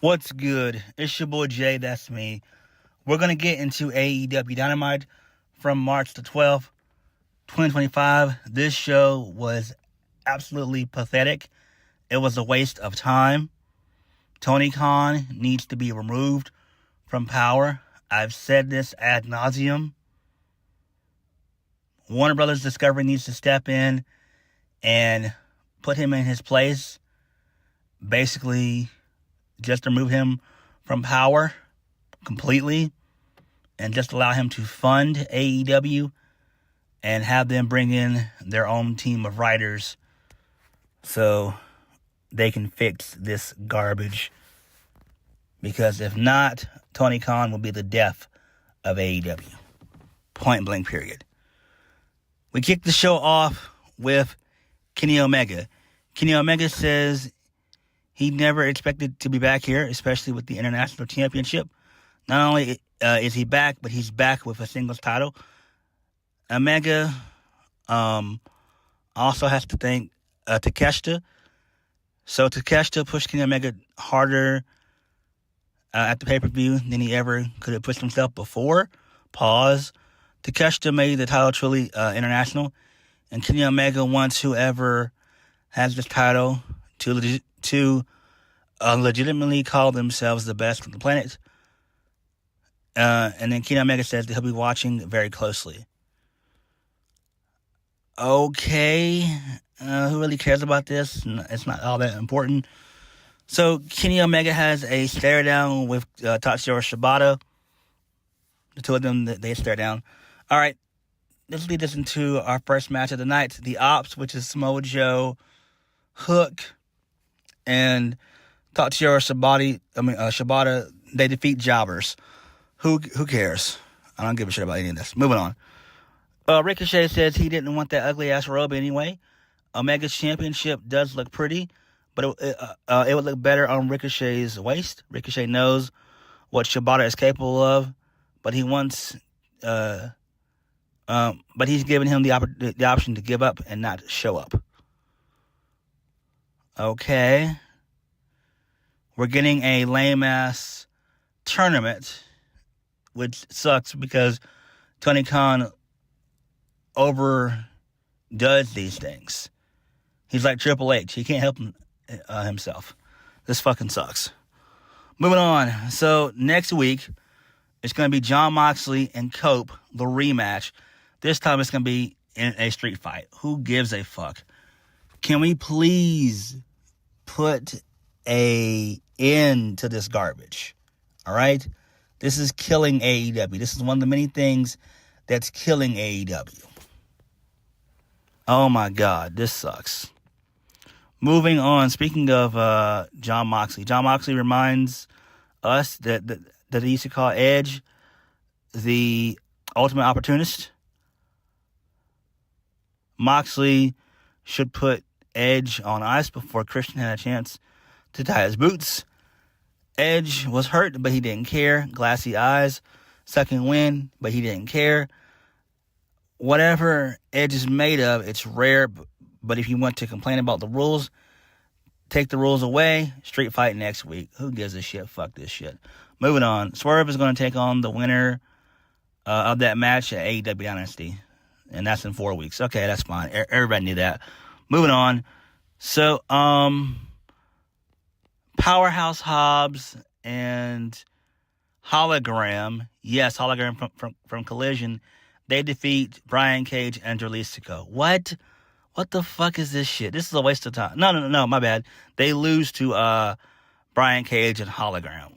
What's good? It's your boy Jay, that's me. We're going to get into AEW Dynamite from March the 12th, 2025. This show was absolutely pathetic. It was a waste of time. Tony Khan needs to be removed from power. I've said this ad nauseum. Warner Brothers Discovery needs to step in and put him in his place. Basically, just remove him from power completely and just allow him to fund AEW and have them bring in their own team of writers so they can fix this garbage. Because if not, Tony Khan will be the death of AEW. Point blank, period. We kicked the show off with Kenny Omega. Kenny Omega says he never expected to be back here, especially with the International Championship. Not only is he back, but he's back with a singles title. Omega also has to thank Takeshita. So Takeshita pushed Kenny Omega harder at the pay-per-view than he ever could have pushed himself before. Pause. Takeshita made the title truly international, and Kenny Omega wants whoever has this title to legitimately call themselves the best on the planet. And then Kenny Omega says that he'll be watching very closely. Okay, who really cares about this? It's not all that important. So Kenny Omega has a stare down with Tatsuya Shibata. The two of them, they stare down. All right, let's lead us into our first match of the night. The Ops, which is Samoa Joe, Hook, and Tatsuya Shibata, they defeat Jobbers. Who cares? I don't give a shit about any of this. Moving on. Ricochet says he didn't want that ugly-ass robe anyway. Omega's championship does look pretty, but it would look better on Ricochet's waist. Ricochet knows what Shibata is capable of, but he wants... but he's giving him the option to give up and not show up. Okay. We're getting a lame-ass tournament, which sucks because Tony Khan overdoes these things. He's like Triple H. He can't help himself. This fucking sucks. Moving on. So next week, it's going to be Jon Moxley and Cope, the rematch. This time it's going to be in a street fight. Who gives a fuck? Can we please put an end to this garbage? All right? This is killing AEW. This is one of the many things that's killing AEW. Oh my God, this sucks. Moving on, speaking of Jon Moxley reminds us that he used to call Edge the ultimate opportunist. Moxley should put Edge on ice before Christian had a chance to tie his boots. Edge was hurt, but he didn't care. Glassy eyes, sucking wind, but he didn't care. Whatever Edge is made of, it's rare, but if you want to complain about the rules, take the rules away. Street fight next week. Who gives a shit? Fuck this shit. Moving on. Swerve is going to take on the winner of that match at AEW Dynasty. And that's in 4 weeks. Okay, that's fine. Everybody knew that. Moving on. So, Powerhouse Hobbs and Hologram. Yes, Hologram from Collision. They defeat Brian Cage and Jalisco. What? What the fuck is this shit? This is a waste of time. No, my bad. They lose to Brian Cage and Hologram.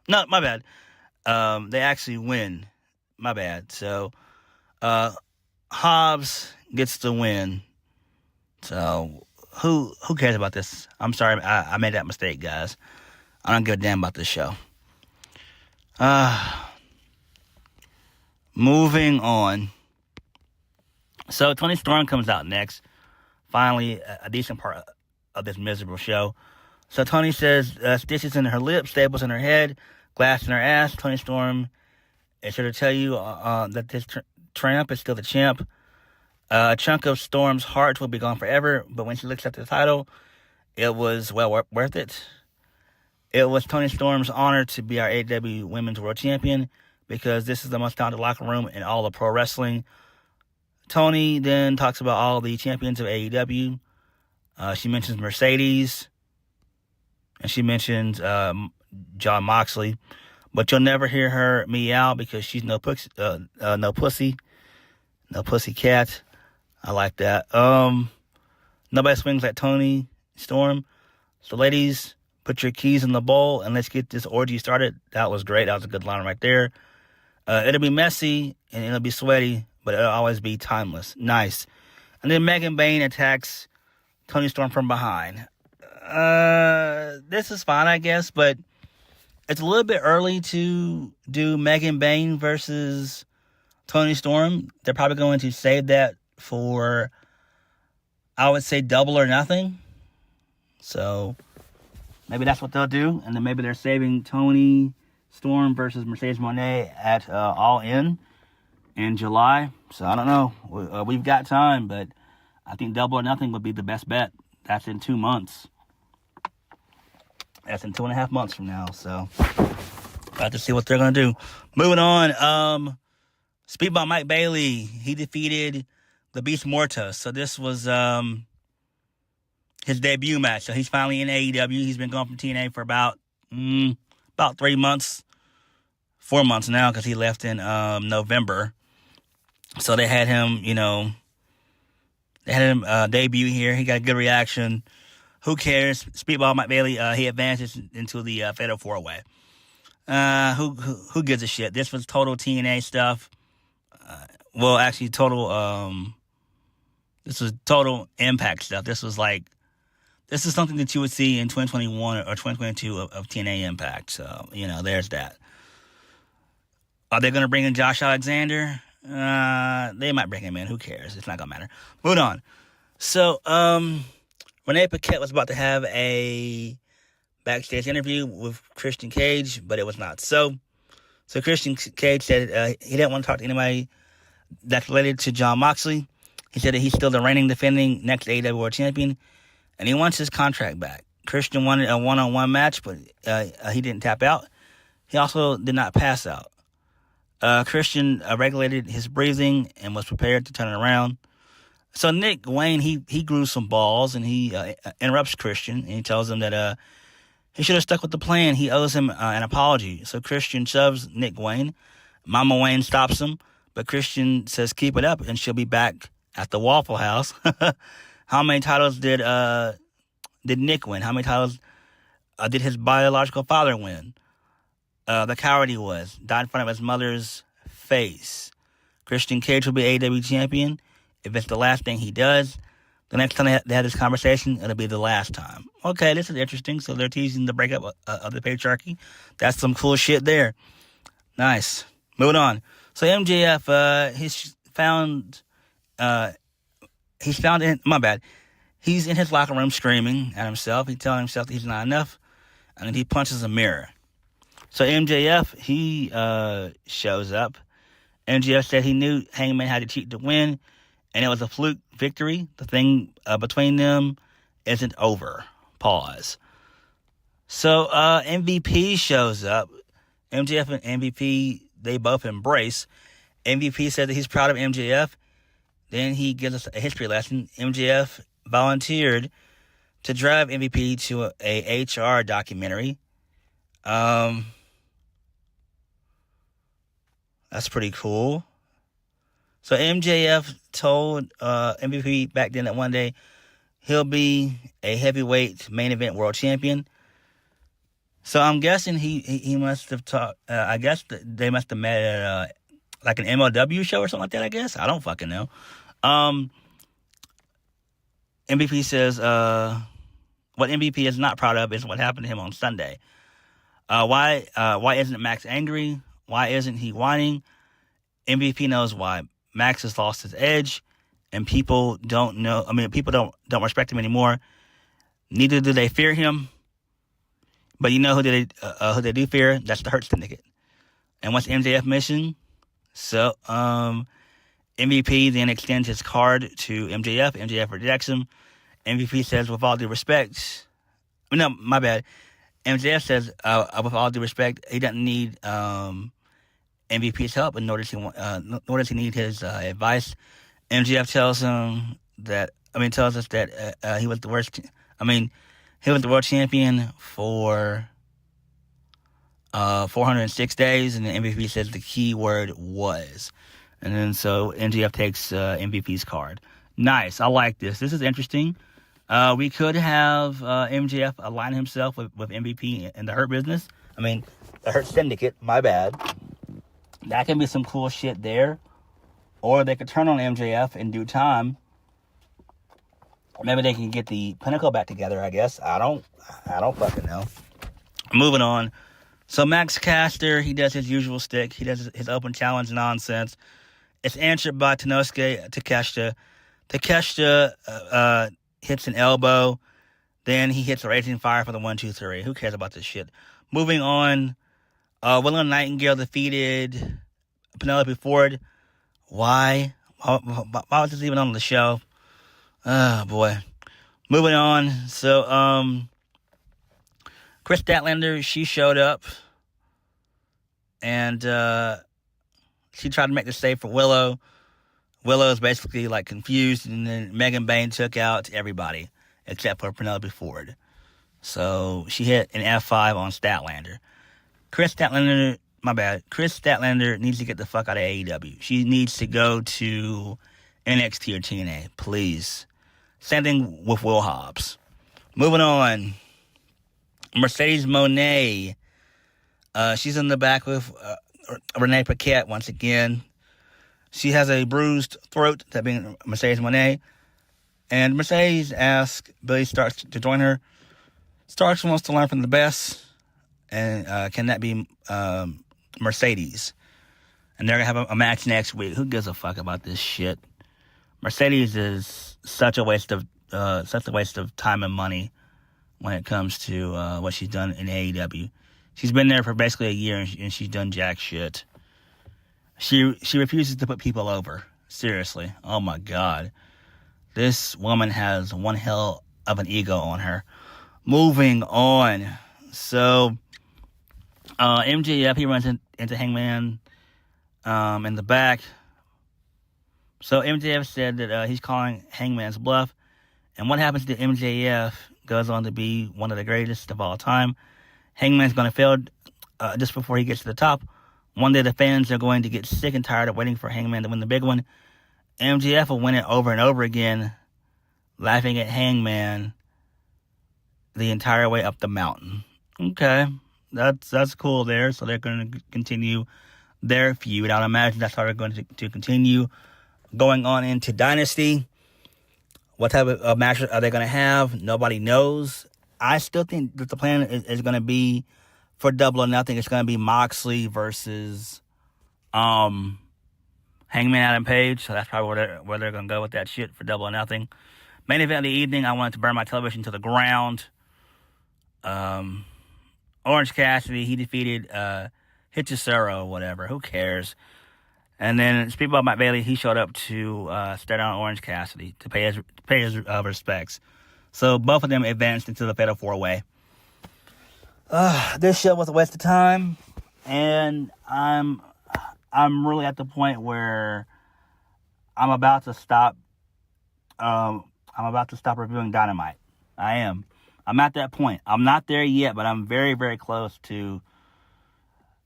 No, my bad. They actually win. My bad. So, Hobbs gets the win. So, who cares about this? I'm sorry, I made that mistake, guys. I don't give a damn about this show. Moving on. So, Tony Storm comes out next. Finally, a decent part of this miserable show. So, Tony says stitches in her lips, staples in her head, glass in her ass. Tony Storm is here to tell you that this tramp is still the champ. A chunk of Storm's heart will be gone forever, but when she looks at the title, it was well worth it. It was Toni Storm's honor to be our AEW Women's World Champion because this is the most talented locker room in all of pro wrestling. Toni then talks about all the champions of AEW. She mentions Mercedes, and she mentions Jon Moxley, but you'll never hear her meow because she's no pussy, no pussy cat. I like that. Nobody swings like Toni Storm. So, ladies, put your keys in the bowl and let's get this orgy started. That was great. That was a good line right there. It'll be messy and it'll be sweaty, but it'll always be timeless. Nice. And then Megan Bayne attacks Toni Storm from behind. This is fine, I guess, but it's a little bit early to do Megan Bayne versus Toni Storm. They're probably going to save that for, I would say, Double or Nothing. So maybe that's what they'll do. And then maybe they're saving Toni Storm versus Mercedes Moné at All in July. So I don't know. We've got time, but I think Double or Nothing would be the best bet. That's in 2 months. That's in 2.5 months from now. So we'll have to see what they're going to do. Moving on. Speedball Mike Bailey. He defeated the Beast Mortis. So this was his debut match. So he's finally in AEW. He's been gone from TNA for about 3 months. 4 months now because he left in November. So they had him, debut here. He got a good reaction. Who cares? Speedball Mike Bailey, he advances into the Fatal 4-Way. Who gives a shit? This was total TNA stuff. This was total Impact stuff. This is something that you would see in 2021 or 2022 of TNA Impact. So, there's that. Are they going to bring in Josh Alexander? They might bring him in. Who cares? It's not going to matter. Moving on. So, Renee Paquette was about to have a backstage interview with Christian Cage, but it was not so. So Christian Cage said he didn't want to talk to anybody that's related to Jon Moxley. He said that he's still the reigning, defending next AEW World Champion, and he wants his contract back. Christian wanted a one-on-one match, but he didn't tap out. He also did not pass out. Christian regulated his breathing and was prepared to turn it around. So Nick Wayne, he grew some balls, and he interrupts Christian, and he tells him that he should have stuck with the plan. He owes him an apology. So Christian shoves Nick Wayne. Mama Wayne stops him, but Christian says keep it up, and she'll be back at the Waffle House. How many titles did Nick win? How many titles did his biological father win? The coward he was. Died in front of his mother's face. Christian Cage will be AEW champion. If it's the last thing he does, the next time they have this conversation, it'll be the last time. Okay, this is interesting. So they're teasing the breakup of the patriarchy. That's some cool shit there. Nice. Moving on. So MJF, he's in his locker room screaming at himself. He's telling himself that he's not enough. And then he punches a mirror. So MJF, he shows up. MJF said he knew Hangman had to cheat to win, and it was a fluke victory. The thing between them isn't over. Pause. So MVP shows up. MJF and MVP, they both embrace. MVP said that he's proud of MJF. Then he gives us a history lesson. MJF volunteered to drive MVP to a HR documentary. That's pretty cool. So MJF told MVP back then that one day he'll be a heavyweight main event world champion. So I'm guessing he must have talked. I guess they must have met at like an MLW show or something like that. I guess I don't fucking know. MVP says what MVP is not proud of is what happened to him on Sunday. Why isn't Max angry? Why isn't he whining? MVP knows why. Max has lost his edge, and people don't know. I mean, people don't respect him anymore. Neither do they fear him. But you know who they do fear? That's the Hurt Syndicate. And what's MJF mission? So MVP then extends his card to MJF. MJF rejects him. MVP says, with all due respect, no, my bad. MJF says, with all due respect, he doesn't need MVP's help, nor does he need his advice. MJF tells us that he was the worst. He was the world champion for 406 days, and the MVP says the key word was. And then so MJF takes MVP's card. Nice. I like this. This is interesting. We could have MJF align himself with MVP in the Hurt business. The Hurt Syndicate. My bad. That can be some cool shit there. Or they could turn on MJF in due time. Maybe they can get the Pinnacle back together, I guess. I don't fucking know. Moving on. So Max Caster, he does his usual stick. He does his open challenge nonsense. It's answered by Takeshita. Takeshita hits an elbow. Then he hits a Raging Fire for the 1-2-3. Who cares about this shit? Moving on. Willow Nightingale defeated Penelope Ford. Why? Why was this even on the show? Oh, boy. Moving on. So, Chris Statlander, she showed up. And, she tried to make the save for Willow. Willow's basically, confused. And then Megan Bain took out everybody. Except for Penelope Ford. So, she hit an F5 on Statlander. Chris Statlander needs to get the fuck out of AEW. She needs to go to NXT or TNA, please. Same thing with Will Hobbs. Moving on. Mercedes Moné. She's in the back with Renee Paquette once again. She has a bruised throat, that being Mercedes Moné. And Mercedes asks Billy Starks to join her. Starks wants to learn from the best. And can that be Mercedes? And they're going to have a match next week. Who gives a fuck about this shit? Mercedes is such a waste of time and money when it comes to what she's done in AEW. She's been there for basically a year, and she's done jack shit. She refuses to put people over. Seriously. Oh, my God. This woman has one hell of an ego on her. Moving on. So, MJF, he runs into Hangman in the back. So MJF said that he's calling Hangman's bluff. And what happens to MJF goes on to be one of the greatest of all time. Hangman's going to fail just before he gets to the top. One day the fans are going to get sick and tired of waiting for Hangman to win the big one. MJF will win it over and over again, laughing at Hangman the entire way up the mountain. Okay, that's cool there. So they're going to continue their feud. I'd imagine that's how they're going to continue going on into Dynasty. What type of matches are they going to have? Nobody knows. I still think that the plan is going to be for Double or Nothing. It's going to be Moxley versus Hangman Adam Page. So that's probably where they're going to go with that shit for Double or Nothing. Main event of the evening, I wanted to burn my television to the ground. Orange Cassidy, he defeated Hichisero or whatever. Who cares? And then Speedball Mike Bailey, he showed up to stare down Orange Cassidy to pay his respects. So both of them advanced into the Fatal 4-Way. This show was a waste of time, and I'm really at the point where I'm about to stop. I'm about to stop reviewing Dynamite. I am. I'm at that point. I'm not there yet, but I'm very, very close to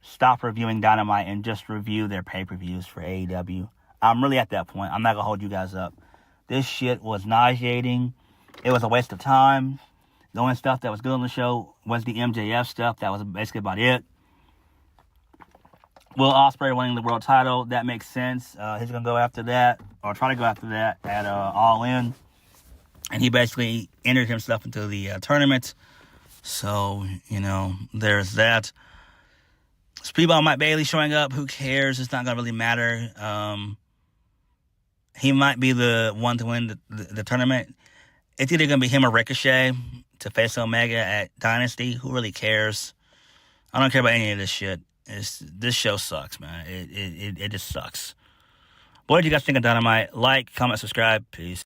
stop reviewing Dynamite and just review their pay-per-views for AEW. I'm really at that point. I'm not going to hold you guys up. This shit was nauseating. It was a waste of time. The only stuff that was good on the show was the MJF stuff. That was basically about it. Will Ospreay winning the world title. That makes sense. He's going to go after that, or try to go after that at All In. And he basically entered himself into the tournament. So, there's that. Speedball Mike Bailey showing up. Who cares? It's not going to really matter. He might be the one to win the tournament. It's either going to be him or Ricochet to face Omega at Dynasty. Who really cares? I don't care about any of this shit. This show sucks, man. It just sucks. What did you guys think of Dynamite? Like, comment, subscribe. Peace.